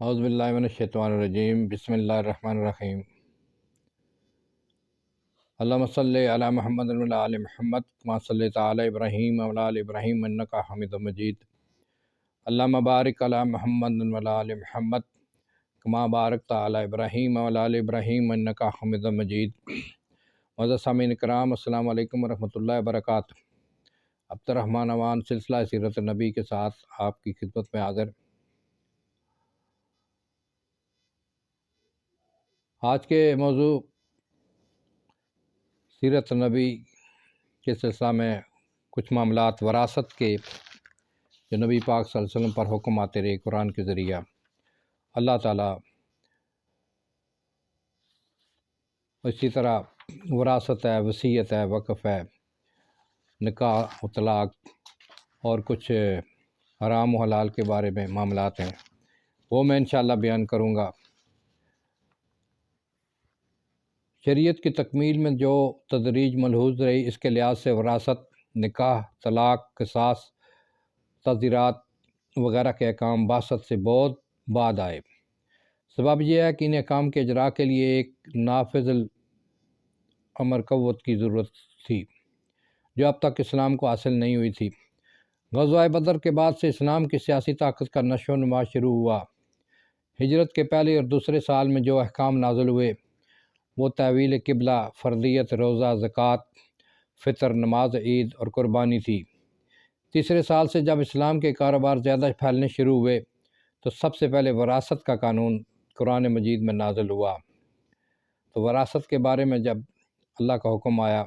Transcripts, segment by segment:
اعوذ باللہ من الشیطان الرجیم بسم اللہ الرحمن الرحیم اللہم صلی علی محمد وعلی آل محمد کما صلیت علی ابراہیم وعلی آل ابراہیم انک حمید مجید اللہم بارک علی محمد وعلی آل محمد کما بارکت علی ابراہیم وعلی آل ابراہیم انک حمید مجید۔ معزز سامعین کرام، السلام علیکم ورحمۃ اللہ وبرکاتہ۔ عبدالرحمن اوان سلسلہ سیرت نبی کے ساتھ آپ کی خدمت میں حاضر۔ آج کے موضوع سیرت نبی کے سلسلہ میں کچھ معاملات وراثت کے جو نبی پاک صلی اللہ علیہ وسلم پر حکم آتے رہے قرآن کے ذریعہ۔ اللہ تعالیٰ اسی طرح وراثت ہے، وصیت ہے، وقف ہے، نکاح و طلاق اور کچھ حرام و حلال کے بارے میں معاملات ہیں، وہ میں انشاءاللہ بیان کروں گا۔ شریعت کی تکمیل میں جو تدریج ملحوظ رہی، اس کے لحاظ سے وراثت، نکاح، طلاق، قصاص، تعزیرات وغیرہ کے احکام بعثت سے بہت بعد آئے۔ سبب یہ ہے کہ ان احکام کے اجراء کے لیے ایک نافذ الامر قوت کی ضرورت تھی جو اب تک اسلام کو حاصل نہیں ہوئی تھی۔ غزوہ بدر کے بعد سے اسلام کی سیاسی طاقت کا نشو و نما شروع ہوا۔ ہجرت کے پہلے اور دوسرے سال میں جو احکام نازل ہوئے وہ تحویل قبلہ، فردیت، روزہ، زکوٰۃ، فطر، نماز عید اور قربانی تھی۔ تیسرے سال سے جب اسلام کے کاروبار زیادہ پھیلنے شروع ہوئے تو سب سے پہلے وراثت کا قانون قرآن مجید میں نازل ہوا۔ تو وراثت کے بارے میں جب اللہ کا حکم آیا،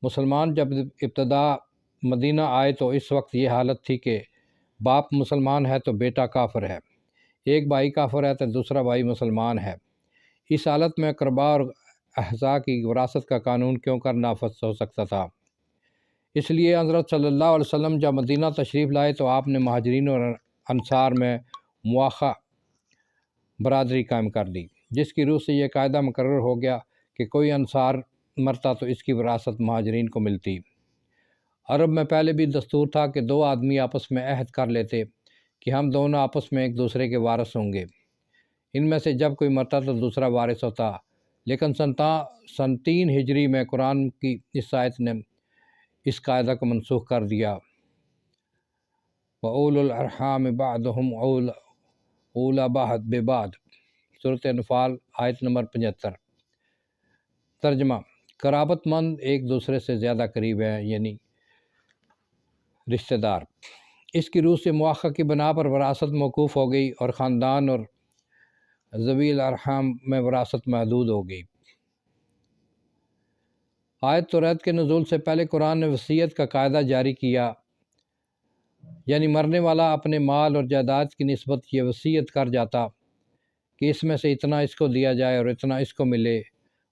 مسلمان جب ابتدا مدینہ آئے تو اس وقت یہ حالت تھی کہ باپ مسلمان ہے تو بیٹا کافر ہے، ایک بھائی کافر ہے تو دوسرا بھائی مسلمان ہے۔ اس حالت میں اقربا اور احزا کی وراثت کا قانون کیوں کر نافذ ہو سکتا تھا؟ اس لیے حضرت صلی اللہ علیہ وسلم جب مدینہ تشریف لائے تو آپ نے مہاجرین اور انصار میں مواخہ برادری قائم کر دی، جس کی روح سے یہ قاعدہ مقرر ہو گیا کہ کوئی انصار مرتا تو اس کی وراثت مہاجرین کو ملتی۔ عرب میں پہلے بھی دستور تھا کہ دو آدمی آپس میں عہد کر لیتے کہ ہم دونوں آپس میں ایک دوسرے کے وارث ہوں گے، ان میں سے جب کوئی مرتا تو دوسرا وارث ہوتا۔ لیکن سن 3 ہجری میں قرآن کی اس آیت نے اس قاعدہ کو منسوخ کر دیا۔ وَأُولُو الْأَرْحَامِ بَعْضُهُمْ أَوْلَىٰ بِبَعْضٍ بِبَعْضٍ، سورۃ انفال آیت نمبر 75۔ ترجمہ: قرابت مند ایک دوسرے سے زیادہ قریب ہیں، یعنی رشتہ دار۔ اس کی روح سے مواخہ کی بنا پر وراثت موقوف ہو گئی اور خاندان اور ذوی الارحام میں وراثت محدود ہو گئی۔ آیت توریت کے نزول سے پہلے قرآن نے وصیت کا قاعدہ جاری کیا، یعنی مرنے والا اپنے مال اور جائیداد کی نسبت یہ وصیت کر جاتا کہ اس میں سے اتنا اس کو دیا جائے اور اتنا اس کو ملے۔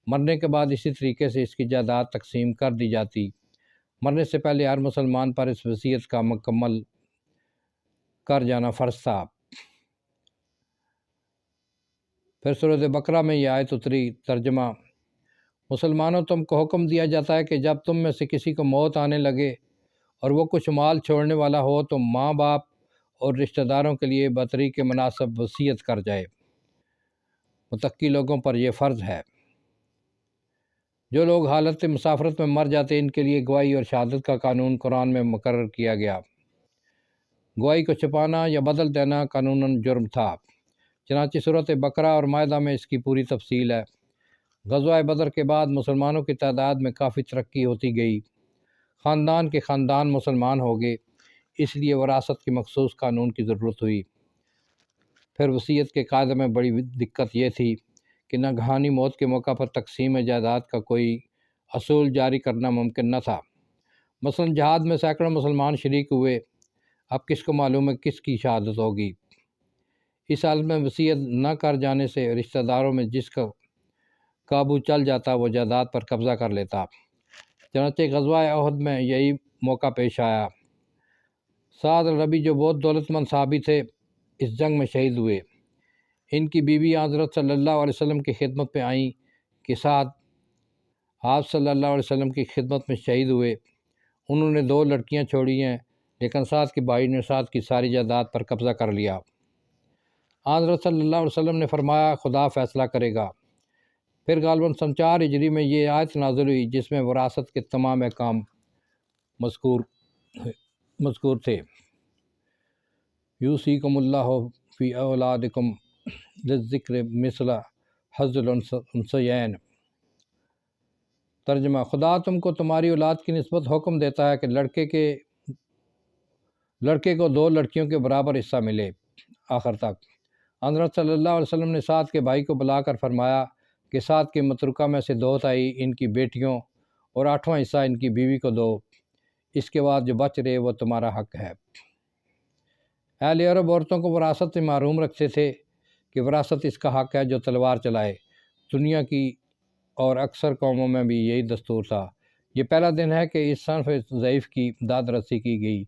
مرنے کے بعد اسی طریقے سے اس کی جائیداد تقسیم کر دی جاتی۔ مرنے سے پہلے ہر مسلمان پر اس وصیت کا مکمل کر جانا فرض تھا۔ پھر سورۃ بقرہ میں یہ آیت اتری۔ ترجمہ: مسلمانوں، تم کو حکم دیا جاتا ہے کہ جب تم میں سے کسی کو موت آنے لگے اور وہ کچھ مال چھوڑنے والا ہو تو ماں باپ اور رشتہ داروں کے لیے بطریق مناسب وصیت کر جائے۔ متقی لوگوں پر یہ فرض ہے۔ جو لوگ حالت مسافرت میں مر جاتے ان کے لیے گواہی اور شہادت کا قانون قرآن میں مقرر کیا گیا۔ گواہی کو چھپانا یا بدل دینا قانوناً جرم تھا، چنانچہ سورۃ بقرہ اور مائدہ میں اس کی پوری تفصیل ہے۔ غزوہ بدر کے بعد مسلمانوں کی تعداد میں کافی ترقی ہوتی گئی، خاندان کے خاندان مسلمان ہو گئے، اس لیے وراثت کے مخصوص قانون کی ضرورت ہوئی۔ پھر وصیت کے قاعدے میں بڑی دقت یہ تھی کہ ناگہانی موت کے موقع پر تقسیم جائیداد کا کوئی اصول جاری کرنا ممکن نہ تھا۔ مثلا جہاد میں سینکڑوں مسلمان شریک ہوئے، اب کس کو معلوم ہے کس کی شہادت ہوگی؟ اس حالت میں وصیت نہ کر جانے سے رشتہ داروں میں جس کا قابو چل جاتا وہ جائیداد پر قبضہ کر لیتا۔ چنانچہ غزوہ احد میں یہی موقع پیش آیا۔ سعد ربی جو بہت دولت مند صحابی تھے اس جنگ میں شہید ہوئے۔ ان کی بیوی حضرت صلی اللہ علیہ وسلم کی خدمت میں آئیں کہ سعد آپ صلی اللہ علیہ وسلم کی خدمت میں شہید ہوئے۔ انہوں نے 2 لڑکیاں چھوڑی ہیں، لیکن سعد کے بھائی نے سعد کی ساری جائیداد پر قبضہ کر لیا۔ حضرت صلی اللہ علیہ وسلم نے فرمایا خدا فیصلہ کرے گا۔ پھر غالباً سن 4 ہجری میں یہ آیت نازل ہوئی جس میں وراثت کے تمام احکام مذکور تھے۔ یوصیکم اللہ فی اولادکم للذکر مثل حظ الانثیین۔ ترجمہ: خدا تم کو تمہاری اولاد کی نسبت حکم دیتا ہے کہ لڑکے کو 2 لڑکیوں کے برابر حصہ ملے۔ آخر تک حضرت صلی اللہ علیہ وسلم نے سعد کے بھائی کو بلا کر فرمایا کہ سعد کے متروکہ میں سے 2 تہائی ان کی بیٹیوں اور 8واں حصہ ان کی بیوی کو دو، اس کے بعد جو بچ رہے وہ تمہارا حق ہے۔ اہل عرب عورتوں کو وراثت سے محروم رکھتے تھے کہ وراثت اس کا حق ہے جو تلوار چلائے۔ دنیا کی اور اکثر قوموں میں بھی یہی دستور تھا۔ یہ پہلا دن ہے کہ اس صنف ضعیف کی داد رسی کی گئی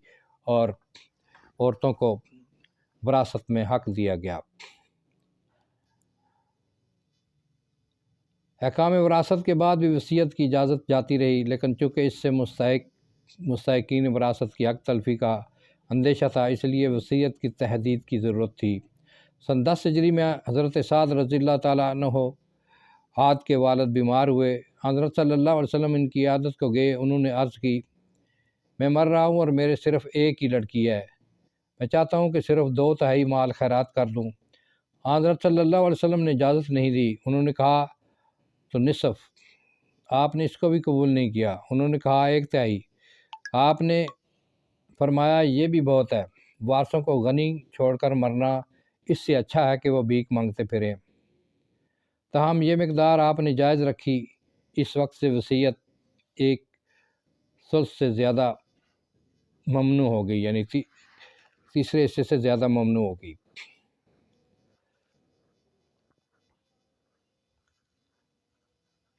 اور عورتوں کو وراثت میں حق دیا گیا۔ احکام وراثت کے بعد بھی وصیت کی اجازت جاتی رہی، لیکن چونکہ اس سے مستحقین وراثت کی حق تلفی کا اندیشہ تھا، اس لیے وصیت کی تحدید کی ضرورت تھی۔ سن 10 ہجری میں حضرت سعد رضی اللہ تعالیٰ عنہ عاد کے والد بیمار ہوئے۔ حضرت صلی اللہ علیہ وسلم ان کی عیادت کو گئے۔ انہوں نے عرض کی، میں مر رہا ہوں اور میرے صرف ایک ہی لڑکی ہے، میں چاہتا ہوں کہ صرف 2 تہائی مال خیرات کر دوں۔ حضرت صلی اللہ علیہ وسلم نے اجازت نہیں دی۔ انہوں نے کہا تو نصف۔ آپ نے اس کو بھی قبول نہیں کیا۔ انہوں نے کہا 1 تہائی۔ آپ نے فرمایا یہ بھی بہت ہے، وارثوں کو غنی چھوڑ کر مرنا اس سے اچھا ہے کہ وہ بھیک مانگتے پھریں۔ تاہم یہ مقدار آپ نے جائز رکھی۔ اس وقت سے وصیت 1/3 سے زیادہ ممنوع ہو گئی، یعنی تیسرے حصے سے زیادہ ممنوع ہوگی۔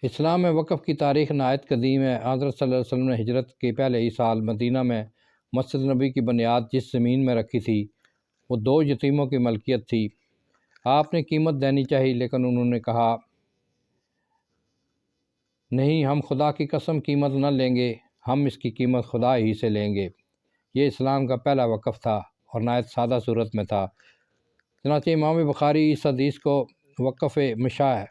اسلام میں وقف کی تاریخ نہایت قدیم ہے۔ حضرت صلی اللہ علیہ وسلم نے ہجرت کے پہلے ہی سال مدینہ میں مسجد نبی کی بنیاد جس زمین میں رکھی تھی وہ 2 یتیموں کی ملکیت تھی۔ آپ نے قیمت دینی چاہی، لیکن انہوں نے کہا نہیں، ہم خدا کی قسم قیمت نہ لیں گے، ہم اس کی قیمت خدا ہی سے لیں گے۔ یہ اسلام کا پہلا وقف تھا اور نہایت سادہ صورت میں تھا۔ چنانچہ امام بخاری اس حدیث کو وقف مشاع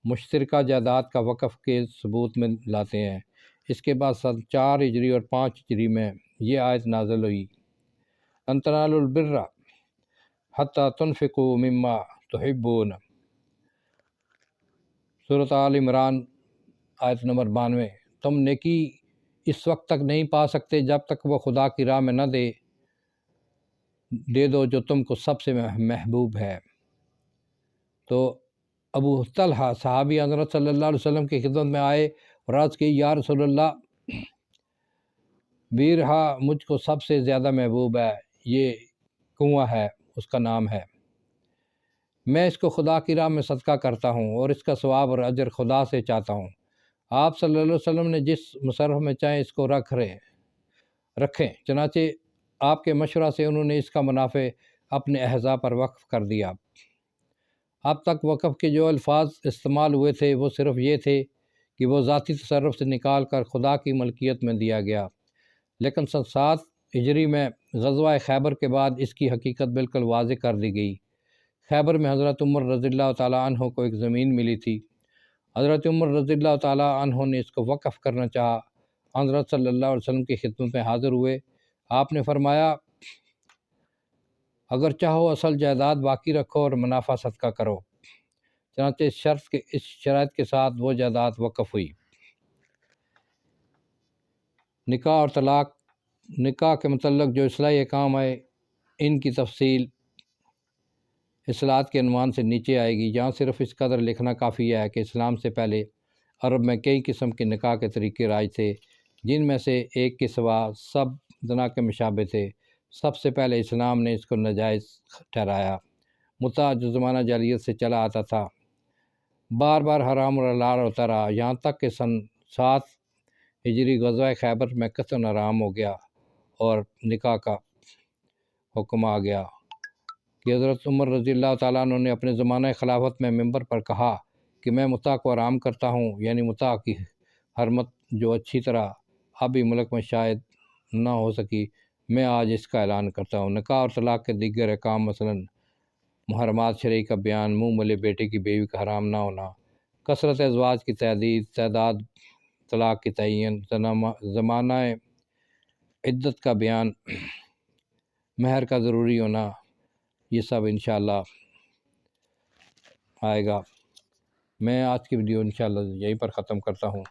مشترکہ جائیداد کا وقف کے ثبوت میں لاتے ہیں۔ اس کے بعد سن 4 ہجری اور 5 ہجری میں یہ آیت نازل ہوئی، لن تنالوا البر حتی تنفقوا مما تحبون۔ سورۃ آل عمران آیت نمبر 92۔ تم نیکی اس وقت تک نہیں پا سکتے جب تک وہ خدا کی راہ میں نہ دے دو جو تم کو سب سے محبوب ہے۔ تو ابو طلحہ صحابی حضرت صلی اللہ علیہ وسلم کی خدمت میں آئے اور عرض کی، یا رسول اللہ، بیرہا مجھ کو سب سے زیادہ محبوب ہے، یہ کنواں ہے، اس کا نام ہے، میں اس کو خدا کی راہ میں صدقہ کرتا ہوں اور اس کا ثواب اور اجر خدا سے چاہتا ہوں۔ آپ صلی اللہ علیہ وسلم نے جس مصرف میں چاہیں اس کو رکھیں۔ چنانچہ آپ کے مشورہ سے انہوں نے اس کا منافع اپنے احضاء پر وقف کر دیا۔ اب تک وقف کے جو الفاظ استعمال ہوئے تھے وہ صرف یہ تھے کہ وہ ذاتی تصرف سے نکال کر خدا کی ملکیت میں دیا گیا، لیکن سن 7 ہجری میں غزوہ خیبر کے بعد اس کی حقیقت بالکل واضح کر دی گئی۔ خیبر میں حضرت عمر رضی اللہ تعالیٰ عنہ کو ایک زمین ملی تھی۔ حضرت عمر رضی اللہ تعالیٰ عنہ نے اس کو وقف کرنا چاہا۔ حضرت صلی اللہ علیہ وسلم کی خدمت میں حاضر ہوئے۔ آپ نے فرمایا، اگر چاہو اصل جائیداد باقی رکھو اور منافع صدقہ کرو۔ چنانچہ اس شرائط کے ساتھ وہ جائیداد وقف ہوئی۔ نکاح اور طلاق۔ نکاح کے متعلق جو اصلاحی احکام آئے ان کی تفصیل اصلاحات کے عنوان سے نیچے آئے گی۔ یہاں صرف اس قدر لکھنا کافی ہے کہ اسلام سے پہلے عرب میں کئی قسم کے نکاح کے طریقے رائج تھے، جن میں سے ایک کے سوا سب زنا کے مشابہ تھے۔ سب سے پہلے اسلام نے اس کو ناجائز ٹھہرایا۔ متع جو زمانہ جاہلیت سے چلا آتا تھا بار بار حرام اور حلال ہوتا رہا، یہاں تک کہ سن 7 ہجری غزوہ خیبر میں قطعاً حرام ہو گیا اور نکاح کا حکم آ گیا کہ حضرت عمر رضی اللہ تعالیٰ عنہ نے اپنے زمانہ خلافت میں منبر پر کہا کہ میں متع کو حرام کرتا ہوں، یعنی متع کی حرمت جو اچھی طرح ابھی ملک میں شاید نہ ہو سکی، میں آج اس کا اعلان کرتا ہوں۔ نکاح اور طلاق کے دیگر احکام مثلاً محرمات شرعی کا بیان، منہ ملے بیٹے کی بیوی کا حرام نہ ہونا، کثرت ازواج کی تعداد، طلاق کی تعین، زمانہ عدت کا بیان، مہر کا ضروری ہونا، یہ سب انشاءاللہ آئے گا۔ میں آج کی ویڈیو انشاءاللہ یہیں پر ختم کرتا ہوں۔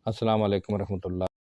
السلام علیکم ورحمۃ اللہ۔